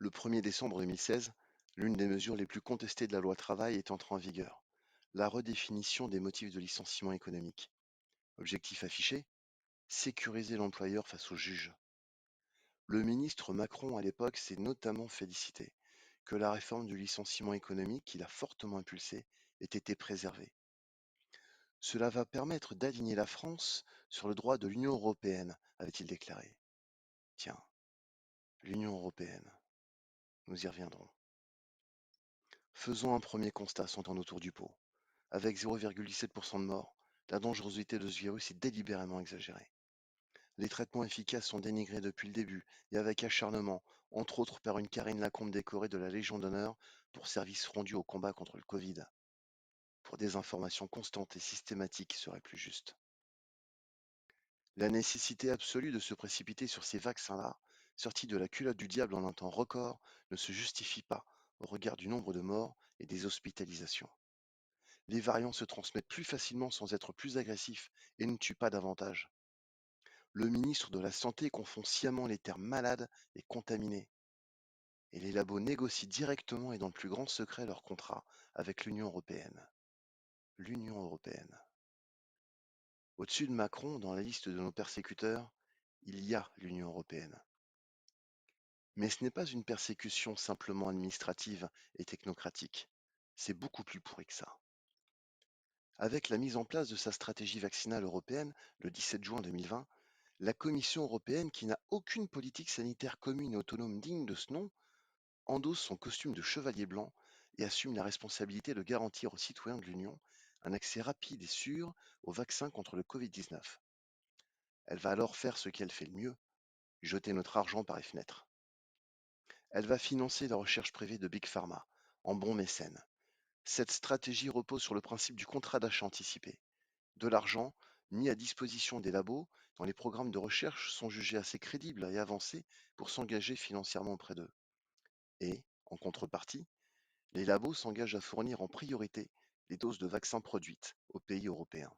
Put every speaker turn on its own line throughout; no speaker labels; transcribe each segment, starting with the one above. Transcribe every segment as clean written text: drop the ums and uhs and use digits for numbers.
Le 1er décembre 2016, l'une des mesures les plus contestées de la loi travail est entrée en vigueur, la redéfinition des motifs de licenciement économique. Objectif affiché, sécuriser l'employeur face au juge. Le ministre Macron à l'époque s'est notamment félicité que la réforme du licenciement économique qu'il a fortement impulsée ait été préservée. Cela va permettre d'aligner la France sur le droit de l'Union européenne, avait-il déclaré. Tiens, l'Union européenne, nous y reviendrons. Faisons un premier constat sentant autour du pot. Avec 0,17% de morts, la dangerosité de ce virus est délibérément exagérée. Les traitements efficaces sont dénigrés depuis le début et avec acharnement, entre autres par une Karine Lacombe décorée de la Légion d'honneur pour services rendus au combat contre le Covid. Pour des informations constantes et systématiques serait plus juste. La nécessité absolue de se précipiter sur ces vaccins-là, sortis de la culotte du diable en un temps record, ne se justifie pas au regard du nombre de morts et des hospitalisations. Les variants se transmettent plus facilement sans être plus agressifs et ne tuent pas davantage. Le ministre de la Santé confond sciemment les termes malade et contaminé. Et les labos négocient directement et dans le plus grand secret leur contrat avec l'Union européenne. L'Union européenne. Au-dessus de Macron, dans la liste de nos persécuteurs, il y a l'Union européenne. Mais ce n'est pas une persécution simplement administrative et technocratique. C'est beaucoup plus pourri que ça. Avec la mise en place de sa stratégie vaccinale européenne le 17 juin 2020, la Commission européenne, qui n'a aucune politique sanitaire commune et autonome digne de ce nom, endosse son costume de chevalier blanc et assume la responsabilité de garantir aux citoyens de l'Union un accès rapide et sûr aux vaccins contre le Covid-19. Elle va alors faire ce qu'elle fait le mieux, jeter notre argent par les fenêtres. Elle va financer la recherche privée de Big Pharma, en bon mécène. Cette stratégie repose sur le principe du contrat d'achat anticipé. De l'argent mis à disposition des labos dont les programmes de recherche sont jugés assez crédibles et avancés pour s'engager financièrement auprès d'eux. Et, en contrepartie, les labos s'engagent à fournir en priorité les doses de vaccins produites aux pays européens.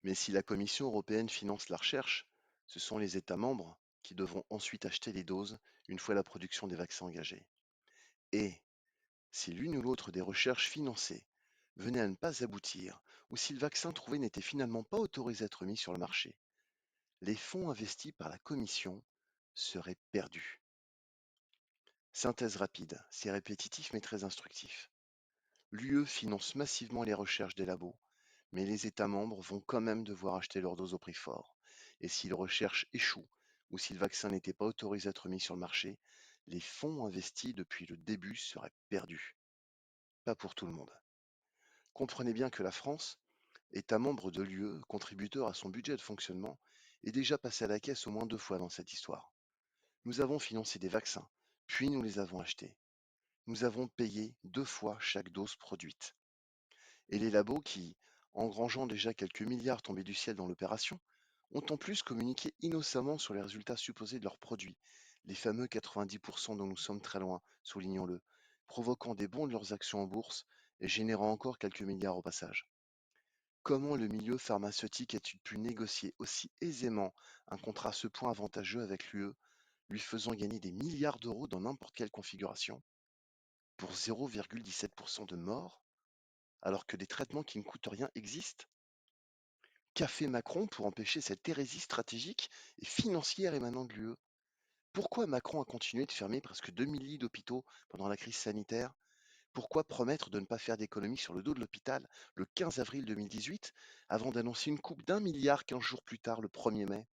Mais si la Commission européenne finance la recherche, ce sont les États membres qui devront ensuite acheter les doses une fois la production des vaccins engagée. Et si l'une ou l'autre des recherches financées venait à ne pas aboutir, ou si le vaccin trouvé n'était finalement pas autorisé à être mis sur le marché, les fonds investis par la Commission seraient perdus. Synthèse rapide, c'est répétitif mais très instructif. L'UE finance massivement les recherches des labos, mais les États membres vont quand même devoir acheter leurs doses au prix fort. Et si les recherches échouent, ou si le vaccin n'était pas autorisé à être mis sur le marché, les fonds investis depuis le début seraient perdus. Pas pour tout le monde. Comprenez bien que la France, État membre de l'UE, contributeur à son budget de fonctionnement, est déjà passé à la caisse au moins 2 fois dans cette histoire. Nous avons financé des vaccins, puis nous les avons achetés. Nous avons payé 2 fois chaque dose produite. Et les labos qui, engrangeant déjà quelques milliards tombés du ciel dans l'opération, ont en plus communiqué innocemment sur les résultats supposés de leurs produits, les fameux 90% dont nous sommes très loin, soulignons-le, provoquant des bonds de leurs actions en bourse et générant encore quelques milliards au passage. Comment le milieu pharmaceutique a-t-il pu négocier aussi aisément un contrat à ce point avantageux avec l'UE, lui faisant gagner des milliards d'euros dans n'importe quelle configuration, pour 0,17% de morts, alors que des traitements qui ne coûtent rien existent? Qu'a fait Macron pour empêcher cette hérésie stratégique et financière émanant de l'UE? Pourquoi Macron a continué de fermer presque 2000 lits d'hôpitaux pendant la crise sanitaire? Pourquoi promettre de ne pas faire d'économies sur le dos de l'hôpital le 15 avril 2018 avant d'annoncer une coupe d'1 milliard 15 jours plus tard le 1er mai?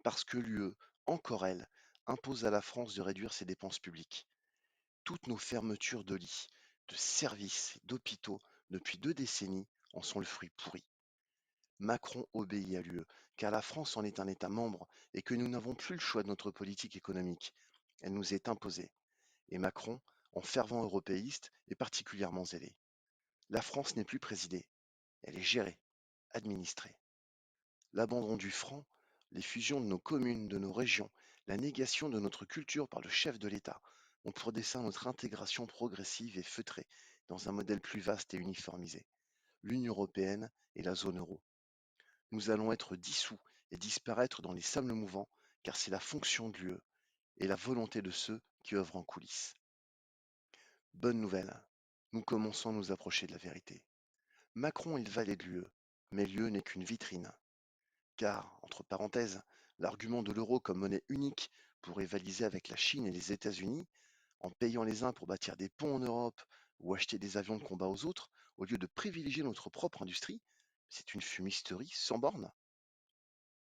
Parce que l'UE, encore elle, impose à la France de réduire ses dépenses publiques. Toutes nos fermetures de lits, de services, et d'hôpitaux depuis 2 décennies en sont le fruit pourri. Macron obéit à l'UE, car la France en est un État membre et que nous n'avons plus le choix de notre politique économique. Elle nous est imposée. Et Macron, en fervent européiste, est particulièrement zélé. La France n'est plus présidée, elle est gérée, administrée. L'abandon du franc, les fusions de nos communes, de nos régions, la négation de notre culture par le chef de l'État ont pour dessein notre intégration progressive et feutrée dans un modèle plus vaste et uniformisé, l'Union européenne et la zone euro. Nous allons être dissous et disparaître dans les sables mouvants car c'est la fonction de l'UE et la volonté de ceux qui œuvrent en coulisses. Bonne nouvelle, nous commençons à nous approcher de la vérité. Macron est le valet de l'UE, mais l'UE n'est qu'une vitrine. Car, entre parenthèses, l'argument de l'euro comme monnaie unique pour rivaliser avec la Chine et les États-Unis, en payant les uns pour bâtir des ponts en Europe ou acheter des avions de combat aux autres, au lieu de privilégier notre propre industrie, c'est une fumisterie sans borne.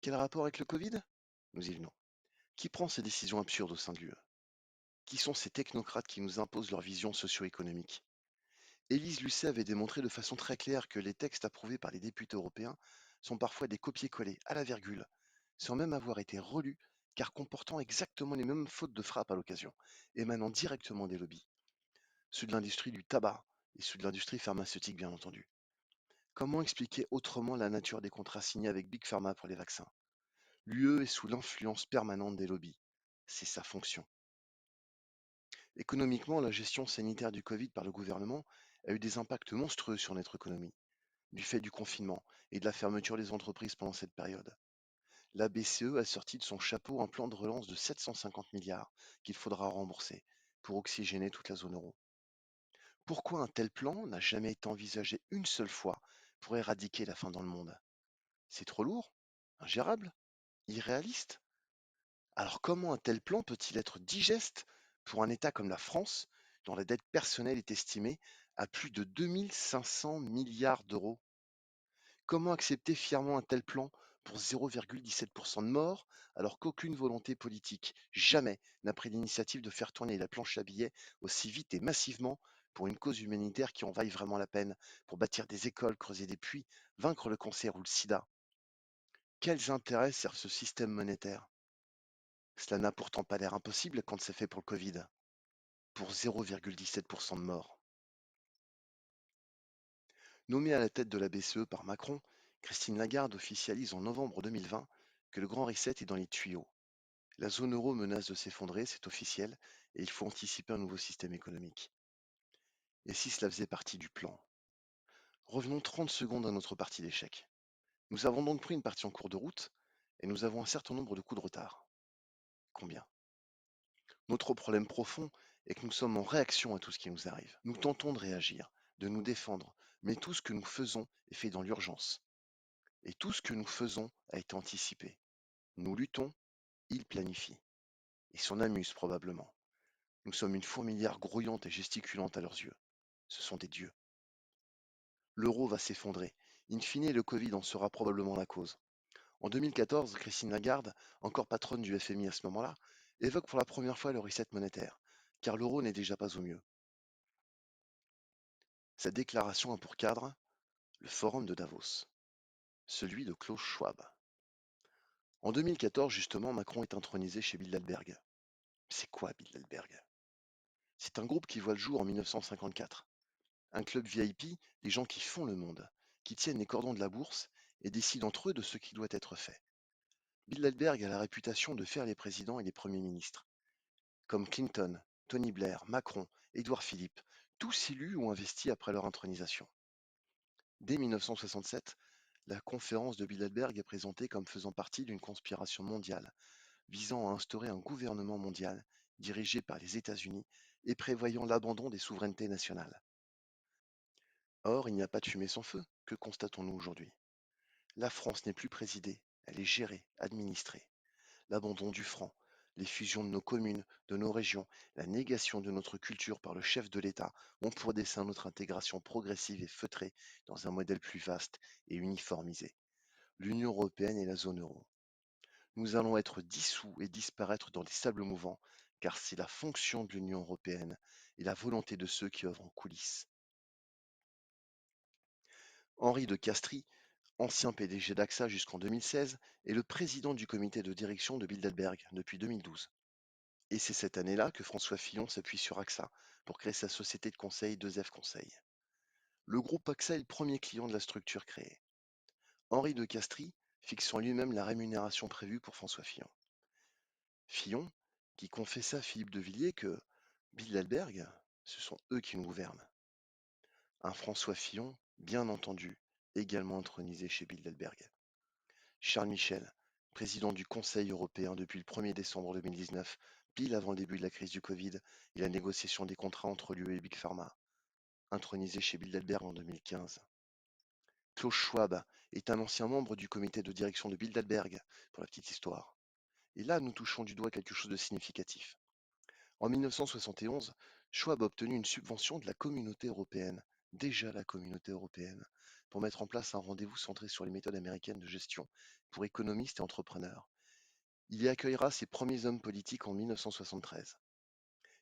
Quel rapport avec le Covid? Nous y venons. Qui prend ces décisions absurdes au sein de l'UE? Qui sont ces technocrates qui nous imposent leur vision socio-économique? Élise Lucet avait démontré de façon très claire que les textes approuvés par les députés européens sont parfois des copier-coller à la virgule, sans même avoir été relus, car comportant exactement les mêmes fautes de frappe à l'occasion, émanant directement des lobbies, ceux de l'industrie du tabac et ceux de l'industrie pharmaceutique bien entendu. Comment expliquer autrement la nature des contrats signés avec Big Pharma pour les vaccins? L'UE est sous l'influence permanente des lobbies. C'est sa fonction. Économiquement, la gestion sanitaire du Covid par le gouvernement a eu des impacts monstrueux sur notre économie, du fait du confinement et de la fermeture des entreprises pendant cette période. La BCE a sorti de son chapeau un plan de relance de 750 milliards qu'il faudra rembourser pour oxygéner toute la zone euro. Pourquoi un tel plan n'a jamais été envisagé une seule fois pour éradiquer la faim dans le monde? C'est trop lourd? Ingérable? Irréaliste? Alors comment un tel plan peut-il être digeste pour un État comme la France, dont la dette personnelle est estimée à plus de 2500 milliards d'euros? Comment accepter fièrement un tel plan pour 0,17% de morts, alors qu'aucune volonté politique, jamais, n'a pris l'initiative de faire tourner la planche à billets aussi vite et massivement pour une cause humanitaire qui en vaille vraiment la peine, pour bâtir des écoles, creuser des puits, vaincre le cancer ou le sida? Quels intérêts sert ce système monétaire? Cela n'a pourtant pas l'air impossible quand c'est fait pour le Covid, pour 0,17% de morts. Nommée à la tête de la BCE par Macron, Christine Lagarde officialise en novembre 2020 que le grand reset est dans les tuyaux. La zone euro menace de s'effondrer, c'est officiel, et il faut anticiper un nouveau système économique. Et si cela faisait partie du plan? Revenons 30 secondes à notre partie d'échecs. Nous avons donc pris une partie en cours de route, et nous avons un certain nombre de coups de retard. Combien? Notre problème profond est que nous sommes en réaction à tout ce qui nous arrive. Nous tentons de réagir, de nous défendre, mais tout ce que nous faisons est fait dans l'urgence. Et tout ce que nous faisons a été anticipé. Nous luttons, ils planifient. Ils s'en amusent probablement. Nous sommes une fourmilière grouillante et gesticulante à leurs yeux. Ce sont des dieux. L'euro va s'effondrer. In fine, le Covid en sera probablement la cause. En 2014, Christine Lagarde, encore patronne du FMI à ce moment-là, évoque pour la première fois le reset monétaire, car l'euro n'est déjà pas au mieux. Cette déclaration a pour cadre le Forum de Davos, celui de Klaus Schwab. En 2014, justement, Macron est intronisé chez Bilderberg. C'est quoi Bilderberg? C'est un groupe qui voit le jour en 1954. Un club VIP, des gens qui font le monde, qui tiennent les cordons de la bourse et décident entre eux de ce qui doit être fait. Bilderberg a la réputation de faire les présidents et les premiers ministres, comme Clinton, Tony Blair, Macron, Édouard Philippe, tous élus ou investis après leur intronisation. Dès 1967, la conférence de Bilderberg est présentée comme faisant partie d'une conspiration mondiale, visant à instaurer un gouvernement mondial dirigé par les États-Unis et prévoyant l'abandon des souverainetés nationales. Or, il n'y a pas de fumée sans feu. Que constatons-nous aujourd'hui? La France n'est plus présidée, elle est gérée, administrée. L'abandon du franc, les fusions de nos communes, de nos régions, la négation de notre culture par le chef de l'État ont pour dessein notre intégration progressive et feutrée dans un modèle plus vaste et uniformisé, l'Union européenne et la zone euro. Nous allons être dissous et disparaître dans les sables mouvants, car c'est la fonction de l'Union européenne et la volonté de ceux qui œuvrent en coulisses. Henri de Castries, ancien PDG d'AXA jusqu'en 2016, est le président du comité de direction de Bilderberg depuis 2012. Et c'est cette année-là que François Fillon s'appuie sur AXA pour créer sa société de conseil 2F Conseil. Le groupe AXA est le premier client de la structure créée. Henri de Castries fixant lui-même la rémunération prévue pour François Fillon. Fillon, qui confessa à Philippe de Villiers que Bilderberg, ce sont eux qui nous gouvernent. Un François Fillon, bien entendu, également intronisé chez Bilderberg. Charles Michel, président du Conseil européen depuis le 1er décembre 2019, pile avant le début de la crise du Covid et la négociation des contrats entre l'UE et Big Pharma, intronisé chez Bilderberg en 2015. Klaus Schwab est un ancien membre du comité de direction de Bilderberg, pour la petite histoire. Et là, nous touchons du doigt quelque chose de significatif. En 1971, Schwab a obtenu une subvention de la Communauté européenne, déjà la Communauté européenne, pour mettre en place un rendez-vous centré sur les méthodes américaines de gestion pour économistes et entrepreneurs. Il y accueillera ses premiers hommes politiques en 1973.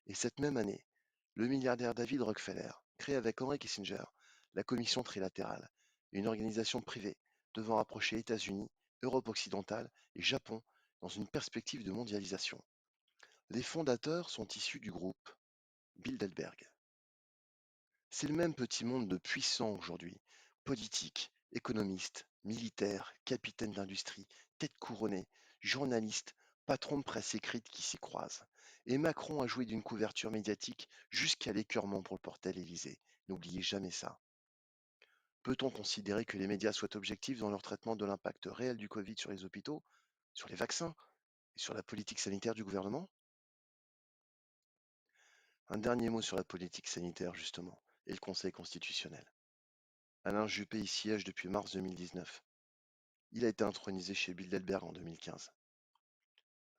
Et cette même année, le milliardaire David Rockefeller crée avec Henry Kissinger la Commission trilatérale, une organisation privée devant rapprocher États-Unis, Europe occidentale et Japon dans une perspective de mondialisation. Les fondateurs sont issus du groupe Bilderberg. C'est le même petit monde de puissants aujourd'hui, politiques, économistes, militaires, capitaines d'industrie, têtes couronnées, journalistes, patrons de presse écrite qui s'y croisent. Et Macron a joué d'une couverture médiatique jusqu'à l'écœurement pour le Portel-Élysée. N'oubliez jamais ça. Peut-on considérer que les médias soient objectifs dans leur traitement de l'impact réel du Covid sur les hôpitaux, sur les vaccins et sur la politique sanitaire du gouvernement? Un dernier mot sur la politique sanitaire, justement, et le Conseil constitutionnel. Alain Juppé y siège depuis mars 2019. Il a été intronisé chez Bilderberg en 2015.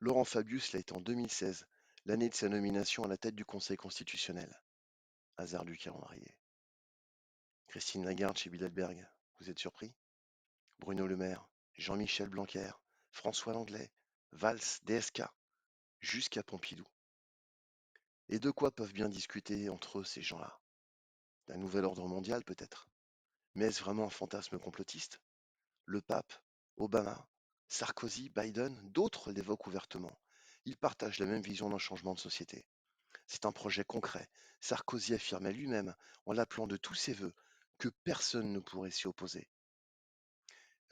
Laurent Fabius l'a été en 2016, l'année de sa nomination à la tête du Conseil constitutionnel. Hasard du calendrier. Christine Lagarde chez Bilderberg, vous êtes surpris? Bruno Le Maire, Jean-Michel Blanquer, François Langlais, Valls, DSK, jusqu'à Pompidou. Et de quoi peuvent bien discuter entre eux ces gens-là? D'un nouvel ordre mondial peut-être? Mais est-ce vraiment un fantasme complotiste? Le pape, Obama, Sarkozy, Biden, d'autres l'évoquent ouvertement. Ils partagent la même vision d'un changement de société. C'est un projet concret. Sarkozy affirmait lui-même, en l'appelant de tous ses voeux, que personne ne pourrait s'y opposer.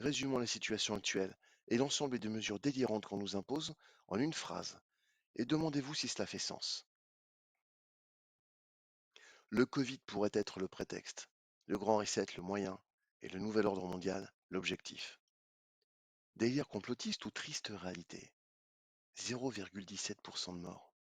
Résumons la situation actuelle et l'ensemble des mesures délirantes qu'on nous impose en une phrase, et demandez-vous si cela fait sens. Le Covid pourrait être le prétexte, le grand reset le moyen, et le nouvel ordre mondial l'objectif. Délire complotiste ou triste réalité? 0,17% de morts.